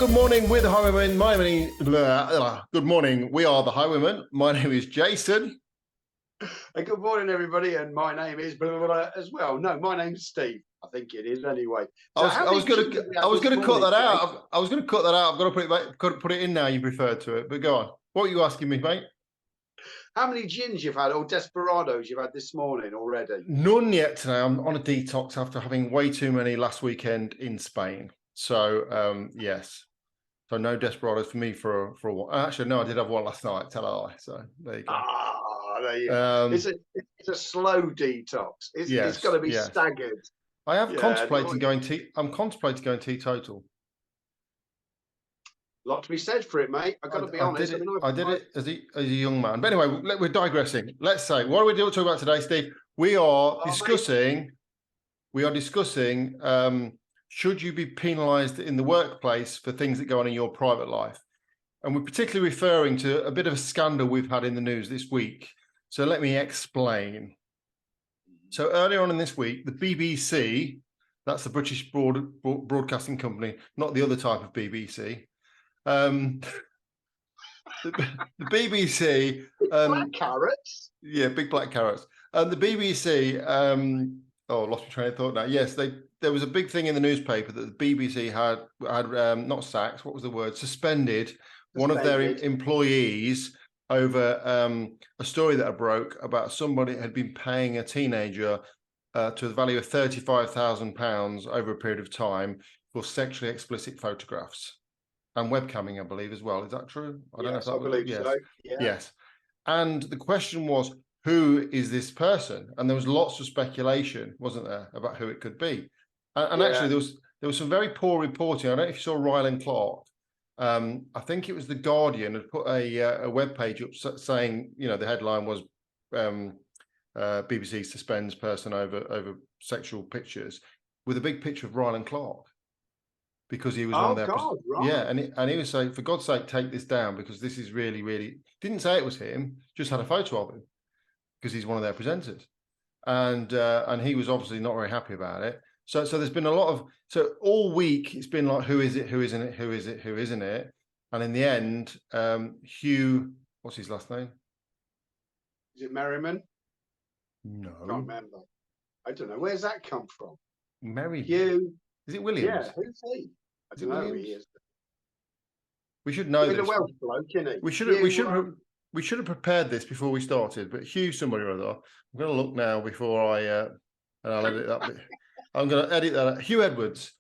Good morning, we're the Highwaymen. Good morning, we are the Highwaymen. My name is Jason. And good morning, everybody. And my name is blah, blah, blah, as well. No, my name's Steve. I think it is anyway. So I was going to cut that out. I was going to cut that out. I've got to put it back, got to put it in now. You referred to it, but go on. What are you asking me, mate? How many gins you've had or desperados you've had this morning already? None yet today. I'm on a detox after having way too many last weekend in Spain. So yes. So no desperados for me for a while. Actually, no, I did have one last night. Tell a lie. So there you go. There you go. It's a slow detox. It's got to be staggered. I have contemplated going. I'm contemplating going teetotal. A lot to be said for it, mate. I've got to be honest. I did it as a young man. But anyway, we're digressing. Let's say, what are we talking about today, Steve? We are discussing. Should you be penalised in the workplace for things that go on in your private life? And we're particularly referring to a bit of a scandal we've had in the news this week. So let me explain. So earlier on in this week, the BBC, that's the British Broadcasting Company, not the other type of BBC. The BBC. Black carrots? Yeah, big black carrots. The BBC, lost my train of thought now. Yes, there was a big thing in the newspaper that the BBC had not sacked, what was the word? Suspended one of their employees over a story that broke about somebody had been paying a teenager to the value of £35,000 over a period of time for sexually explicit photographs and webcamming, I believe, as well. Is that true? I don't know if that was. Yes. So. Yeah. Yes. And the question was, who is this person? And there was lots of speculation, wasn't there, about who it could be? And actually, there was some very poor reporting. I don't know if you saw Ryland Clark. I think it was the Guardian had put a web page up saying, the headline was BBC suspends person over sexual pictures, with a big picture of Ryland Clark, because he was one of their and he was saying, for God's sake, take this down, because this is really, really, didn't say it was him, just had a photo of him because he's one of their presenters, and he was obviously not very happy about it. So there's been a lot of, so all week it's been like, who is it, who isn't it, who is it, who isn't it? And in the end, Hugh, what's his last name? Is it Merriman? No. I can't remember. I don't know. Where's that come from? Merriman. Hugh. Is it Williams? Yeah, who's he? I don't know who he is. We should know this. He's a Welsh bloke, isn't he? We should have prepared this before we started, but Hugh somebody or other. I'm going to look now before and I'll edit that bit. I'm going to edit that out. Hugh Edwards.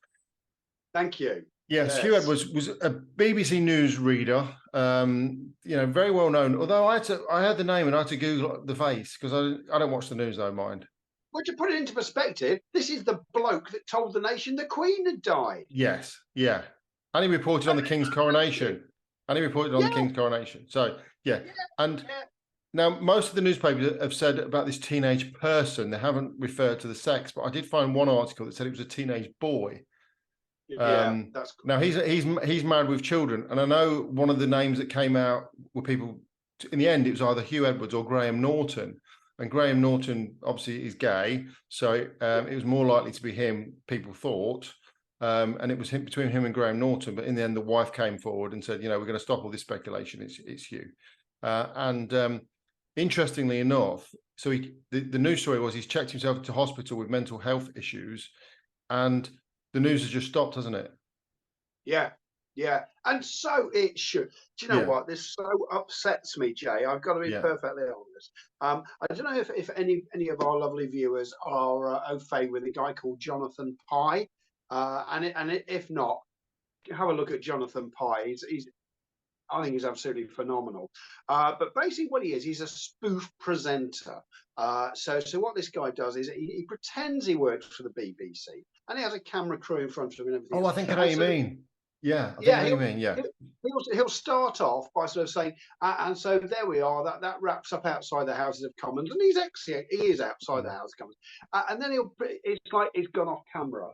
Thank you. Yes, Hugh Edwards was a BBC News reader, very well known. Although I heard the name and I had to Google the face, because I don't watch the news, though, mind. Well, to put it into perspective, this is the bloke that told the nation the Queen had died. Yes, yeah. And he reported on the King's coronation. The King's coronation. So, yeah. Now, most of the newspapers have said about this teenage person, they haven't referred to the sex, but I did find one article that said it was a teenage boy. That's cool. Now he's married with children, and I know one of the names that came out were people. In the end, it was either Hugh Edwards or Graham Norton, and Graham Norton obviously is gay, so it was more likely to be him. People thought, and it was between him and Graham Norton. But in the end, the wife came forward and said, we're going to stop all this speculation. It's Hugh, and interestingly enough, so the news story was he's checked himself into hospital with mental health issues, and the news has just stopped, hasn't it? Yeah. And so it should. Do you know what? This so upsets me, Jay. I've got to be perfectly honest. I don't know if any of our lovely viewers are au fait with a guy called Jonathan Pye. And if not, have a look at Jonathan Pye. I think he's absolutely phenomenal. But basically what he is, he's a spoof presenter. So what this guy does is he pretends he works for the BBC, and he has a camera crew in front of him and everything. Oh, I think I know what you mean. Yeah, I think I know what you mean. Yeah. He'll start off by sort of saying, and so there we are. That wraps up outside the Houses of Commons, and he is outside the House of Commons, and then it's like he's gone off camera,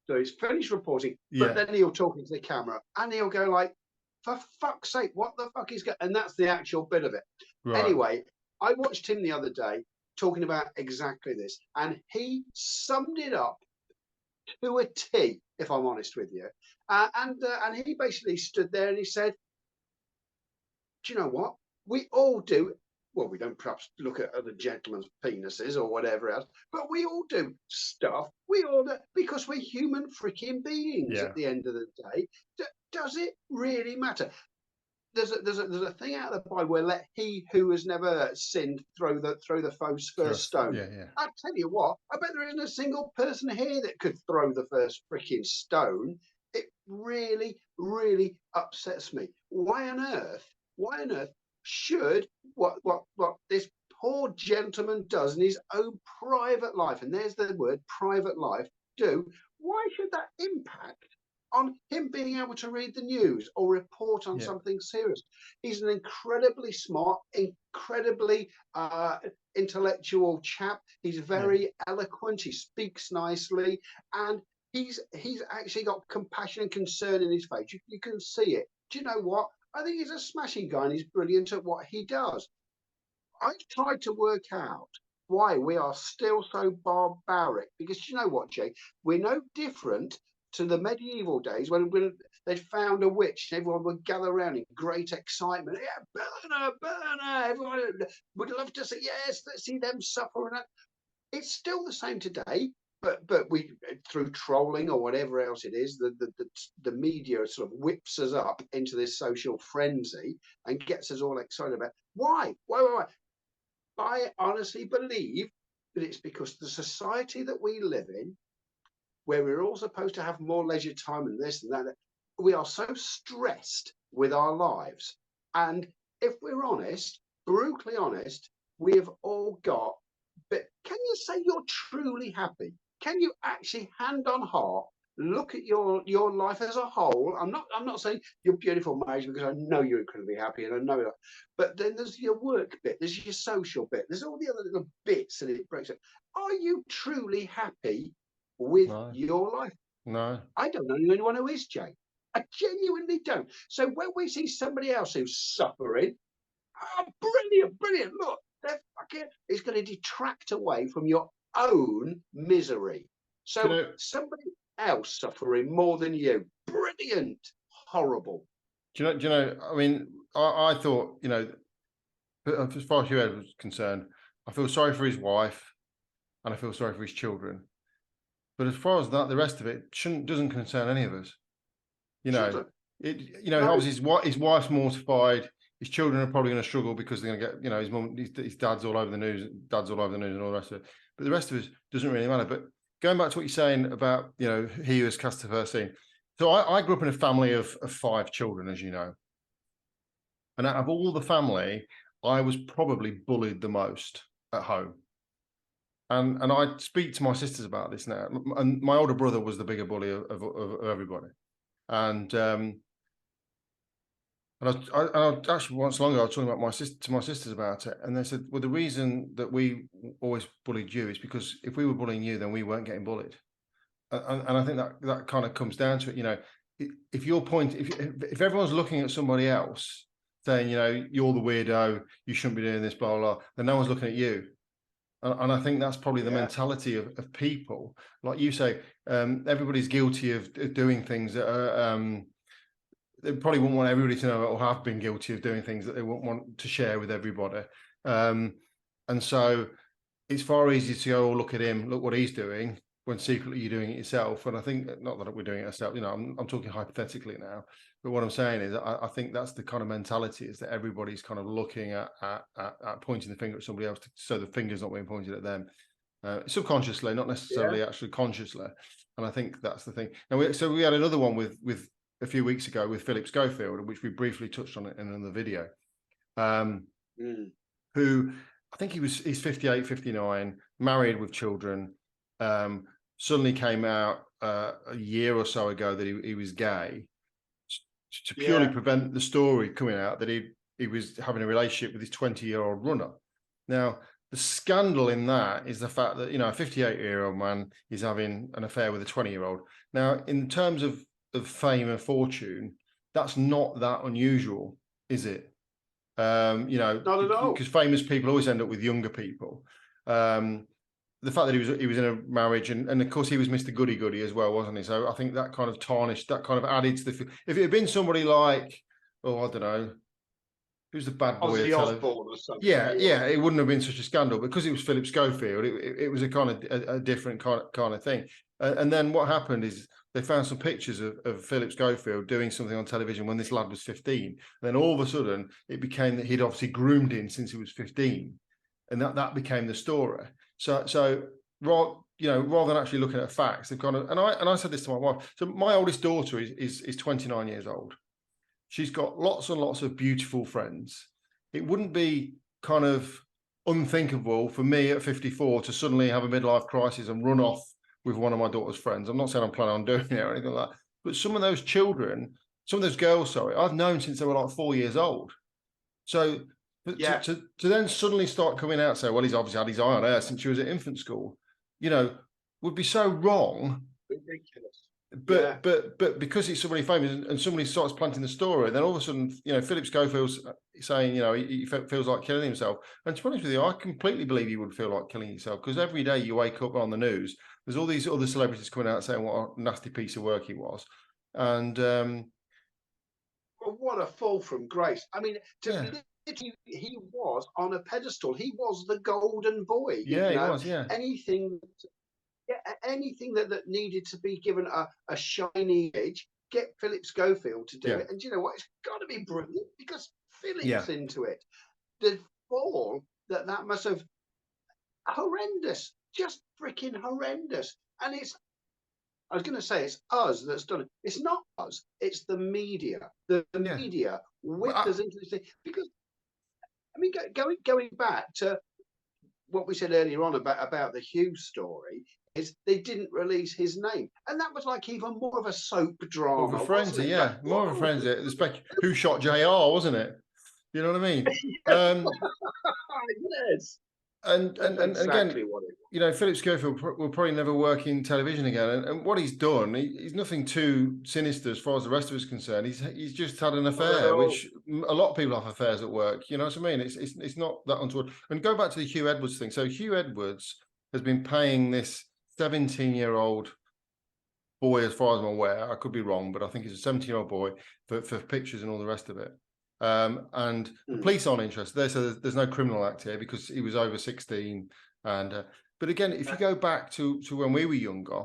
so he's finished reporting, but then he'll talk into the camera, and he'll go like, for fuck's sake, what the fuck is going? And that's the actual bit of it. Right. Anyway, I watched him the other day talking about exactly this, and he summed it up to a T. if I'm honest with you. And he basically stood there and he said, do you know what? We all do. Well, we don't perhaps look at other gentlemen's penises or whatever else, but we all do stuff. We all do, because we're human freaking beings at the end of the day. Does it really matter? There's a thing out of the Bible where let he who has never sinned throw the first stone. Yeah. I tell you what, I bet there isn't a single person here that could throw the first freaking stone. It really, really upsets me. Why on earth should what this poor gentleman does in his own private life, and there's the word private life, do? Why should that impact on him being able to read the news or report on something serious? He's an incredibly smart, incredibly intellectual chap. He's very eloquent. He speaks nicely, and he's actually got compassion and concern in his face. You can see it. Do you know what? I think he's a smashing guy and he's brilliant at what he does. I've tried to work out why we are still so barbaric, because you know what, Jay? We're no different to the medieval days when they'd found a witch and everyone would gather around in great excitement. Yeah, burn her. Everyone would love to see, yes, let's see them suffer. And it's still the same today. But we, through trolling or whatever else it is, the media sort of whips us up into this social frenzy and gets us all excited about why. I honestly believe that it's because the society that we live in, where we're all supposed to have more leisure time and this and that, we are so stressed with our lives. And if we're honest, brutally honest, we have all got. But can you say you're truly happy? Can you actually, hand on heart, look at your life as a whole? I'm not saying you're beautiful, marriage, because I know you're incredibly happy and I know that. But then there's your work bit, there's your social bit, there's all the other little bits that it breaks up. Are you truly happy with your life? No. I don't know anyone who is, Jay. I genuinely don't. So when we see somebody else who's suffering, oh, brilliant. Look, it's going to detract away from your own misery. So somebody else suffering more than you, brilliant, horrible. Do you know? I mean, I thought, as far as Ed was concerned, I feel sorry for his wife, and I feel sorry for his children. But as far as that, the rest of it doesn't concern any of us. Obviously his wife's mortified. His children are probably going to struggle because they're going to get, his mum, his dad's all over the news, and all the rest of it. But the rest of us doesn't really matter. But going back to what you're saying about, he who has cast the first scene. So I grew up in a family of 5 children, as you know. And out of all the family, I was probably bullied the most at home. And I speak to my sisters about this now. And my older brother was the bigger bully of everybody. And I actually, once longer, I was talking about to my sisters about it, and they said, well, the reason that we always bullied you is because if we were bullying you, then we weren't getting bullied. And I think that kind of comes down to it. If everyone's looking at somebody else saying, you're the weirdo, you shouldn't be doing this, blah, blah, blah, then no one's looking at you. And I think that's probably the mentality of people. Like you say, everybody's guilty of doing things that are, they probably wouldn't want everybody to know or have been guilty of doing things that they wouldn't want to share with everybody. And so it's far easier to go, oh, look at him, look what he's doing, when secretly you're doing it yourself. And I think, not that we're doing it ourselves, I'm talking hypothetically now, but what I'm saying is I think that's the kind of mentality, is that everybody's kind of looking at pointing the finger at somebody else, so the finger's not being pointed at them, subconsciously, not necessarily actually consciously. And I think that's the thing. And we had another one with a few weeks ago with Philip Schofield, which we briefly touched on it in another video, who I think he's 58, 59, married with children, suddenly came out a year or so ago that he was gay, to purely prevent the story coming out that he was having a relationship with his 20-year-old runner. Now, the scandal in that is the fact that, a 58-year-old man is having an affair with a 20-year-old. Now, in terms of fame and fortune, that's not that unusual, is it? Not at all. Because famous people always end up with younger people. the fact that he was in a marriage, and of course he was Mr. Goody Goody as well, wasn't he? So I think that kind of tarnished, that kind of added to the. If it had been somebody like, oh, I don't know, who's the bad boy of television? Or something. Yeah, it wouldn't have been such a scandal because it was Philip Schofield. It was a kind of a different kind of thing. And then what happened is they found some pictures of Philip Schofield doing something on television when this lad was 15. And then all of a sudden it became that he'd obviously groomed him since he was 15, and that became the story. So rather than actually looking at facts, they've kind of, and I said this to my wife. So my oldest daughter is 29 years old. She's got lots and lots of beautiful friends. It wouldn't be kind of unthinkable for me at 54 to suddenly have a midlife crisis and run off with one of my daughter's friends. I'm not saying I'm planning on doing it or anything like that, but some of those children, some of those girls, sorry, I've known since they were like 4 years old. So to then suddenly start coming out and say, well, he's obviously had his eye on her since she was at infant school, would be so wrong. Ridiculous. But because it's somebody famous and somebody starts planting the story, then all of a sudden, Philip Schofield's saying, he feels like killing himself. And to be honest with you, I completely believe you would feel like killing yourself, because every day you wake up on the news, there's all these other celebrities coming out saying what a nasty piece of work he was. And well, what a fall from grace. I mean, he was on a pedestal. He was the golden boy. Yeah, he was. Yeah. Anything that needed to be given a shiny edge, get Philip Schofield to do it. And you know what? It's got to be brilliant because Philip's into it. The fall that must have, horrendous, just freaking horrendous. And I was going to say it's us that's done it. It's not us. It's the media. The media whipped us into this thing. Because, I mean, going back to what we said earlier on about the Hughes story, is they didn't release his name, and that was like even more of a soap drama. More of a frenzy, more of a frenzy. Who shot JR, wasn't it? You know what I mean? Yes. And exactly again, Philip Schofield will probably never work in television again. And what he's done, he's nothing too sinister as far as the rest of us concerned. He's just had an affair, which a lot of people have affairs at work. You know what I mean? It's not that untoward. And go back to the Hugh Edwards thing. So Hugh Edwards has been paying this 17-year-old boy, as far as I'm aware, I could be wrong, but I think he's a 17-year-old boy for pictures and all the rest of it. And the police aren't interested. They say there's no criminal act here because he was over 16. And but again, if you go back to when we were younger,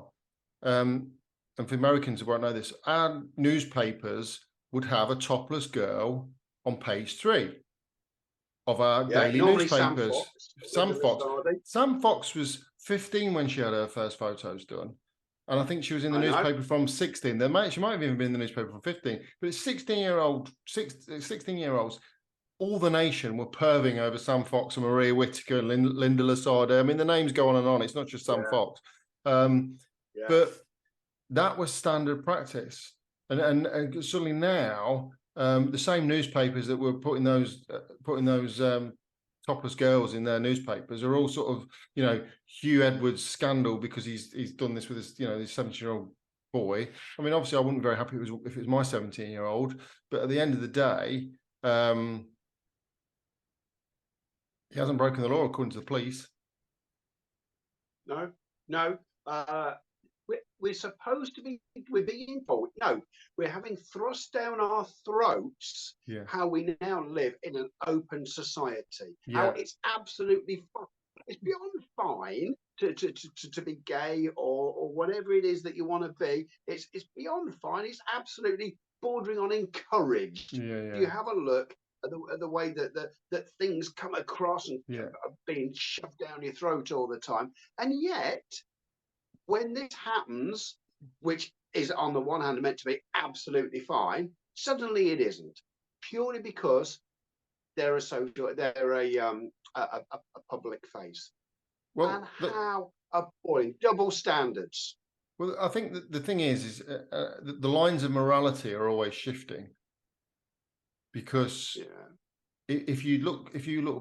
and for Americans who won't know this, our newspapers would have a topless girl on page 3 of our daily newspapers. Sam Fox was 15 when she had her first photos done. And I think she was in the newspaper from 16. She might have even been in the newspaper from 15. But it's 16-year-olds, all the nation were perving over Sam Fox and Maria Whittaker and Linda Lasada. I mean, the names go on and on. It's not just Sam Fox. But that was standard practice. And suddenly now, the same newspapers that were putting those topless girls in their newspapers are all sort of, Hugh Edwards scandal because he's done this with this, this 17-year-old boy. I mean, obviously I wouldn't be very happy if it was my 17-year-old, but at the end of the day, he hasn't broken the law according to the police. No. We're supposed to be, we're being told, no, we're having thrust down our throats how we now live in an open society. How it's absolutely fine. It's beyond fine to be gay or whatever it is that you want to be. It's beyond fine. It's absolutely bordering on encouraged. You have a look at the way that things come across and are being shoved down your throat all the time. And yet, when this happens, which is on the one hand meant to be absolutely fine, suddenly it isn't, purely because they're a public face. Well, and how appalling! Double standards. Well, I think the thing is the lines of morality are always shifting, because if you look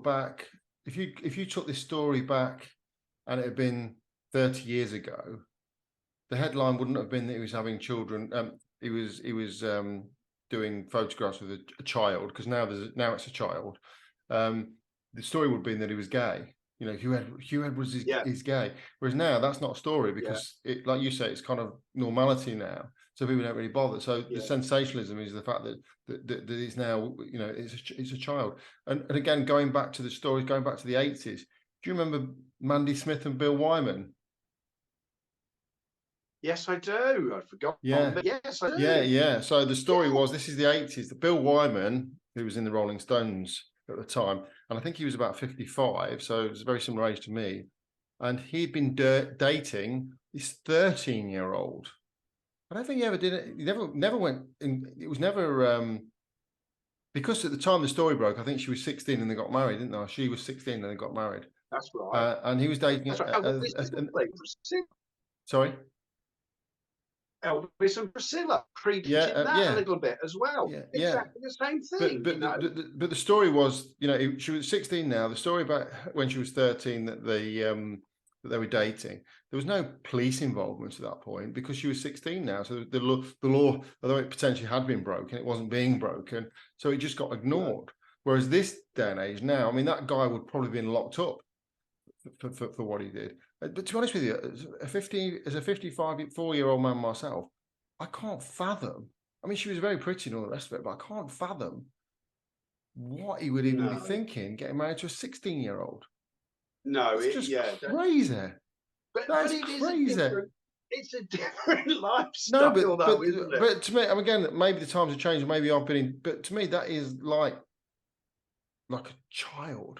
back, if you took this story back and it had been 30 years ago, the headline wouldn't have been that he was having children. He was doing photographs with a child, because now it's a child. The story would have been that he was gay. You know, Hugh Edwards is gay. Whereas now that's not a story because it, like you say, it's kind of normality now. So people don't really bother. So the sensationalism is the fact that he's now, you know, it's a child. And again, going back to the stories, going back to the 80s, do you remember Mandy Smith and Bill Wyman? Yes, I do. I forgot. Yeah. But yes, I do. Yeah. So the story was, this is the 80s. That Bill Wyman, who was in the Rolling Stones at the time, and I think he was about 55, so it was a very similar age to me. And he'd been dating this 13-year-old. I don't think he ever did it. He never went in. It was never because at the time the story broke, I think she was 16 and they got married, didn't they? She was 16 and they got married. That's right. And he was dating. That's right. Sorry. Elvis and Priscilla predated that a little bit as well. Exactly the same thing. But the story was, you know, she was 16 now. The story about when she was 13 that they were dating, there was no police involvement at that point because she was 16 now. So the law, although it potentially had been broken, it wasn't being broken. So it just got ignored. Right. Whereas this day and age now, I mean, that guy would probably been locked up for what he did. But to be honest with you, as a 55-year-old man myself, I can't fathom. I mean, she was very pretty and all the rest of it, but I can't fathom what he would even be thinking getting married to a 16-year-old. No, it's just crazy. But it crazy. It's a different lifestyle, though, isn't it? But to me, again, maybe the times have changed. Maybe I've been in. But to me, that is like a child.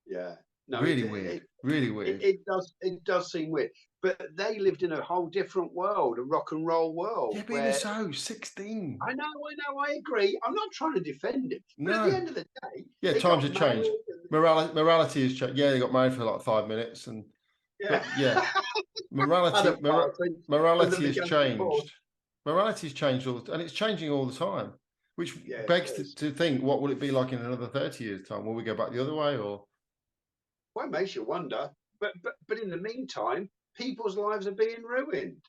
Yeah. No, really weird. Really weird. It does seem weird. But they lived in a whole different world, a rock and roll world. Yeah, but even so, 16. I know, I agree. I'm not trying to defend him. But at the end of the day, times have changed. Morality has changed. Yeah, they got married for like 5 minutes, and morality has changed. Morality's changed and it's changing all the time. Which begs to think, what will it be like in another 30 years' time? Will we go back the other way, or? Well, it makes you wonder. But in the meantime, people's lives are being ruined.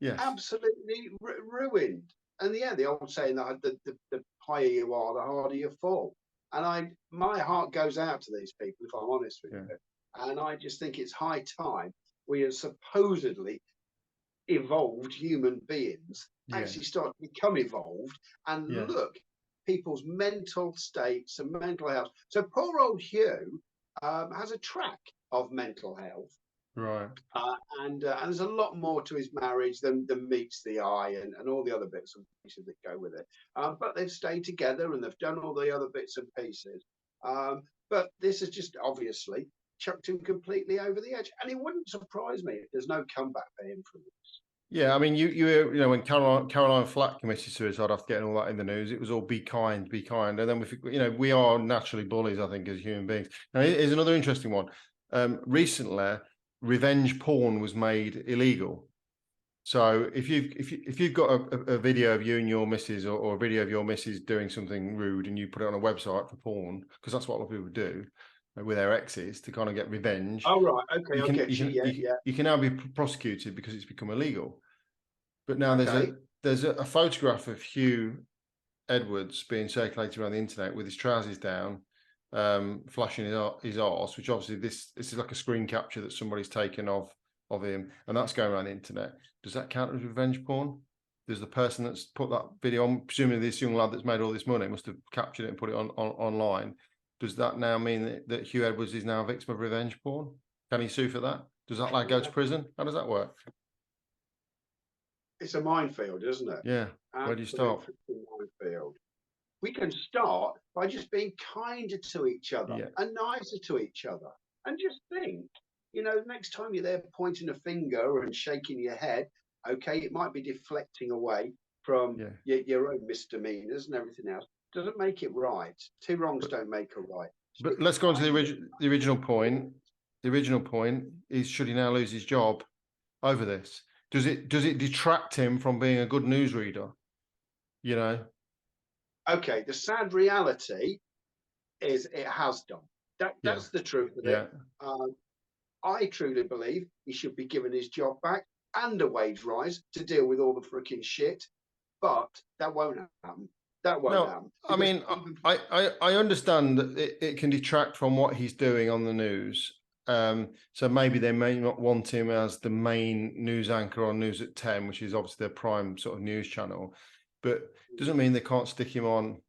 Yes. Absolutely ruined. And the old saying that the higher you are, the harder you fall. And my heart goes out to these people, if I'm honest with you. And I just think it's high time we are supposedly evolved human beings actually start to become evolved and look people's mental states and mental health. So poor old Hugh has a track of mental health, right? And there's a lot more to his marriage than meets the eye and all the other bits and pieces that go with it. But they've stayed together and they've done all the other bits and pieces. But this has just obviously chucked him completely over the edge, and it wouldn't surprise me if there's no comeback for him from this. Yeah, I mean, you know, when Caroline Flack committed suicide after getting all that in the news, it was all be kind, and then we are naturally bullies, I think, as human beings. Now, here's another interesting one. Recently, revenge porn was made illegal. So if you've got a video of you and your missus, or a video of your missus doing something rude, and you put it on a website for porn, because that's what a lot of people do with their exes to kind of get revenge. Oh, right. Okay. You can now be prosecuted because it's become illegal. But now there's a photograph of Hugh Edwards being circulated around the internet with his trousers down, flashing his arse, which obviously this is like a screen capture that somebody's taken of him, and that's going around the internet. Does that count as revenge porn? Does the person that's put that video on, presumably this young lad that's made all this money, must have captured it and put it online? Does that now mean that Hugh Edwards is now a victim of revenge porn? Can he sue for that? Does that lad go to prison? How does that work? It's a minefield, isn't it? Yeah. Where do you start? Minefield. We can start by just being kinder to each other and nicer to each other. And just think, you know, next time you're there pointing a finger and shaking your head, okay, it might be deflecting away from your own misdemeanors and everything else. Doesn't make it right. Two wrongs don't make a right. But let's go on to the original point. The original point is, should he now lose his job over this? Does it detract him from being a good newsreader? You know? Okay, the sad reality is it has done. That's the truth of it. I truly believe he should be given his job back and a wage rise to deal with all the freaking shit. But that won't happen. That won't happen. I mean, I understand that it can detract from what he's doing on the news. So maybe they may not want him as the main news anchor on News at 10, which is obviously their prime sort of news channel. But it doesn't mean they can't stick him on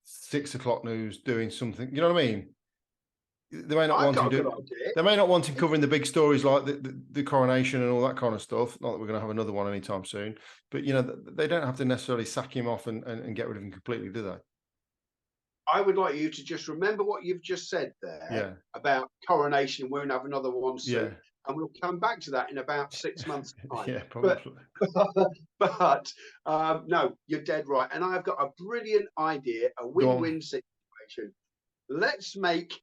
6 o'clock news doing something. You know what I mean? They may not want him doing. They may not want him covering the big stories like the coronation and all that kind of stuff. Not that we're going to have another one anytime soon. But they don't have to necessarily sack him off and get rid of him completely, do they? I would like you to just remember what you've just said there about coronation. We're going to have another one soon, and we'll come back to that in about 6 months' time. Yeah, probably. But no, you're dead right. And I've got a brilliant idea, a win-win situation. Let's make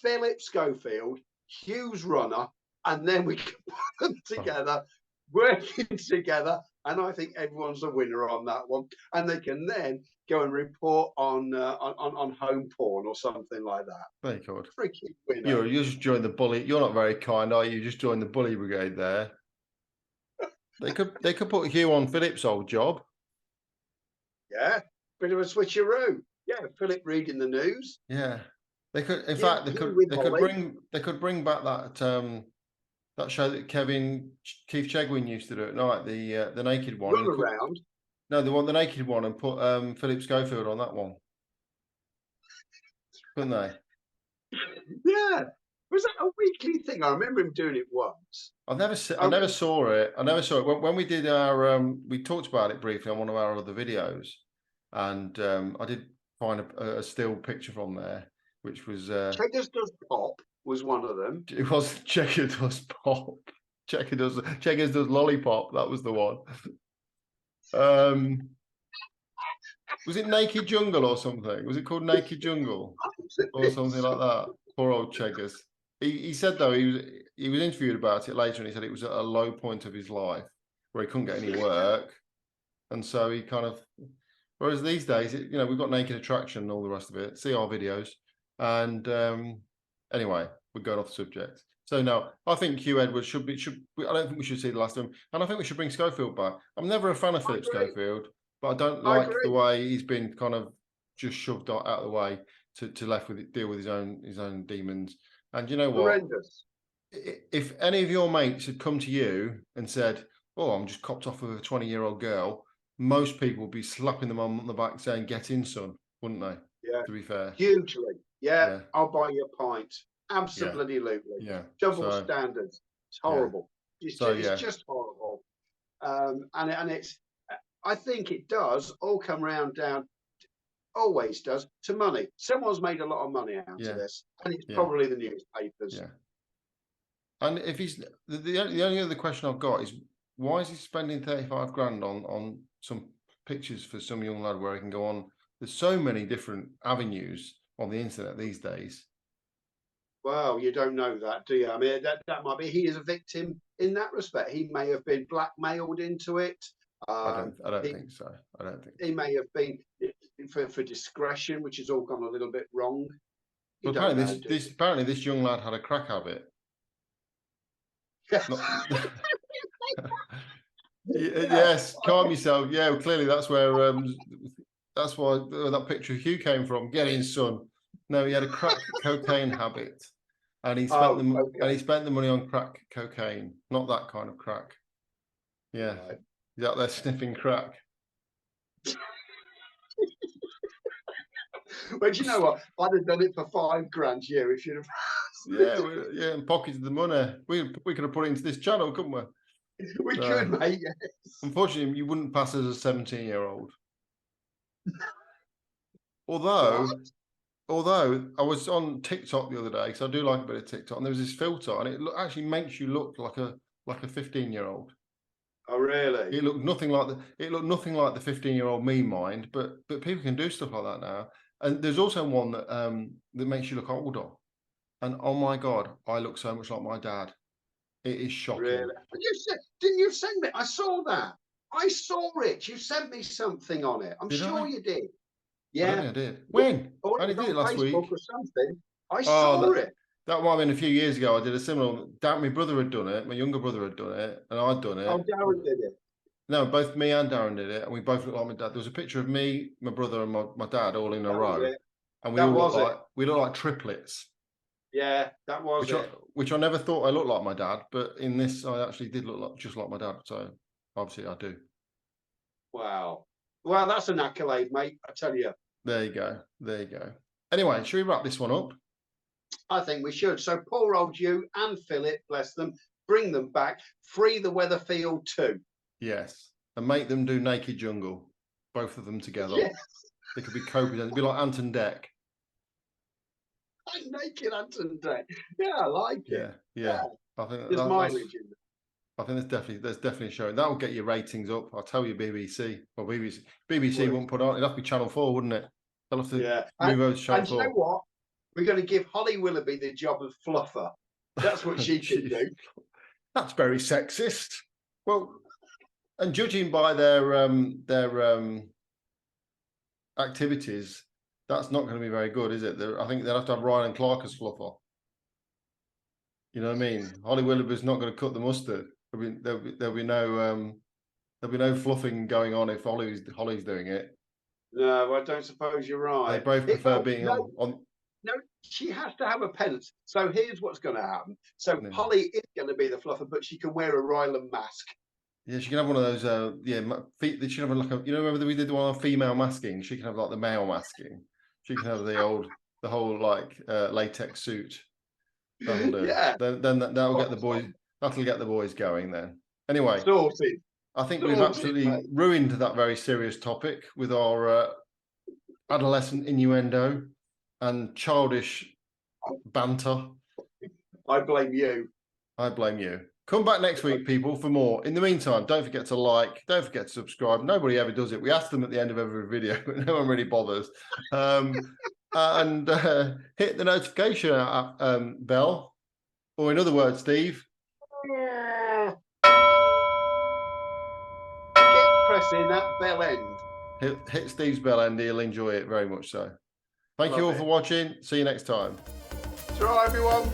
Philip Schofield Hugh's runner, and then we can put them together, working together. And I think everyone's a winner on that one. And they can then go and report on home porn or something like that. Very good. Freaking winner. You just joined the bully. You're not very kind, are you? You just joined the bully brigade there. They could put Hugh on Philip's old job. Yeah, bit of a switcheroo. Yeah, Philip reading the news. Yeah, they could. In fact, they could bring back that show that Keith Chegwin used to do at night, the naked one. Run around. No, the naked one, and put Philip Schofield on that one. Couldn't they? Yeah. Was that a weekly thing? I remember him doing it once. I never saw it. When we did our we talked about it briefly on one of our other videos, and I did find a still picture from there, which was Checkers Does Pop was one of them. It was Checkers Does Pop. Checkers Does Lollipop. That was the one. Was it Naked Jungle or something? Was it called Naked Jungle or something like that? Poor old Checkers. He said though he was interviewed about it later, and he said it was at a low point of his life where he couldn't get any work, and so he kind of. Whereas these days, we've got Naked Attraction and all the rest of it. See our videos, and anyway, we're going off the subject. So no, I think Hugh Edwards should. I don't think we should see the last of him, and I think we should bring Schofield back. I'm never a fan of Philip Schofield, but I don't like the way he's been kind of just shoved out of the way to left with it, deal with his own demons. And you know what? Horrendous. If any of your mates had come to you and said, "Oh, I'm just copped off with a 20-year-old girl," most people would be slapping them on the back saying, "Get in, son," wouldn't they? Yeah. To be fair. Hugely. Yeah. I'll buy you a pint. Absolutely. Yeah. Double standards. It's horrible. Yeah. It's just horrible. And it's. I think it does all come round down. Always does to money. Someone's made a lot of money out of this, and it's probably the newspapers. Yeah. And if he's the only other question I've got is, why is he spending 35 grand on some pictures for some young lad where he can go on? There's so many different avenues on the internet these days. Well, you don't know that, do you? I mean, that might be he is a victim in that respect. He may have been blackmailed into it. I don't think so. I don't think he may have been for discretion, which has all gone a little bit wrong. But apparently this young lad had a crack habit. Yes, calm yourself. Yeah, clearly that's where that's why that picture of Hugh came from. Get in, son. No, he had a crack cocaine habit, and he spent the money on crack cocaine, not that kind of crack. Yeah. Right. He's out there sniffing crack. But you know what? I'd have done it for $5 grand a year if you'd have. Yeah, and pocketed the money. We could have put it into this channel, couldn't we? We could, mate. Yes. Unfortunately, you wouldn't pass as a 17-year-old. Although I was on TikTok the other day, because I do like a bit of TikTok, and there was this filter, and it actually makes you look like a 15-year-old. Oh, really? It looked nothing like the 15-year-old me mind, but people can do stuff like that now. And there's also one that makes you look older. And oh my God, I look so much like my dad. It is shocking. Really? Didn't you send me? I saw that. I saw it. You sent me something on it. I'm sure you did. Yeah, I did. When? I only did it last week. Or something. I saw it. That might have been a few years ago. I did a similar. My brother had done it. My younger brother had done it, and I'd done it. Oh, Darren did it. No, both me and Darren did it, and we both looked like my dad. There was a picture of me, my brother, and my dad all in a row, and we looked like triplets. Yeah, that was which I never thought I looked like my dad, but in this I actually did look just like my dad. So obviously I do. Wow. Well, that's an accolade, mate. I tell you. There you go. There you go. Anyway, should we wrap this one up? I think we should. So poor old you and Philip, bless them, bring them back, free the Weatherfield too. Yes, and make them do Naked Jungle, both of them together. Yes. They could be co-presenters. It'd be like Ant and Dec. Naked Ant and Dec. Yeah, I like it. Yeah. I think there's mileage in I think there's definitely a show that will get your ratings up. I'll tell you, BBC. Well, BBC won't put on. It'd have to be Channel 4, wouldn't it? They'll have to move over to Channel 4. You know what? We're going to give Holly Willoughby the job of fluffer. That's what she can do. That's very sexist. Well, and judging by their activities, that's not going to be very good, is it? I think they'll have to have Ryan and Clark as fluffer. You know what I mean? Holly Willoughby's not going to cut the mustard. There'll be no fluffing going on if Holly's doing it. No, I don't suppose you're right. They both prefer being on. No, she has to have a penance. So here's what's going to happen. So Holly is going to be the fluffer, but she can wear a Ryland mask. Yeah, she can have one of those. She should have like a. You know, remember we did one on female masking. She can have like the male masking. She can have the whole like latex suit. That'll do. Yeah. Then that'll get the boys. That'll get the boys going. Then anyway, sorted. I think we've absolutely ruined that very serious topic with our adolescent innuendo and childish banter. I blame you. I blame you. Come back next week, people, for more. In the meantime, don't forget to like, don't forget to subscribe. Nobody ever does it. We ask them at the end of every video, but no one really bothers. And hit the notification bell, or in other words, Steve, get pressing that bell end. Hit Steve's bell end. He'll enjoy it very much so. Thank you all for watching. See you next time. Ciao, everyone.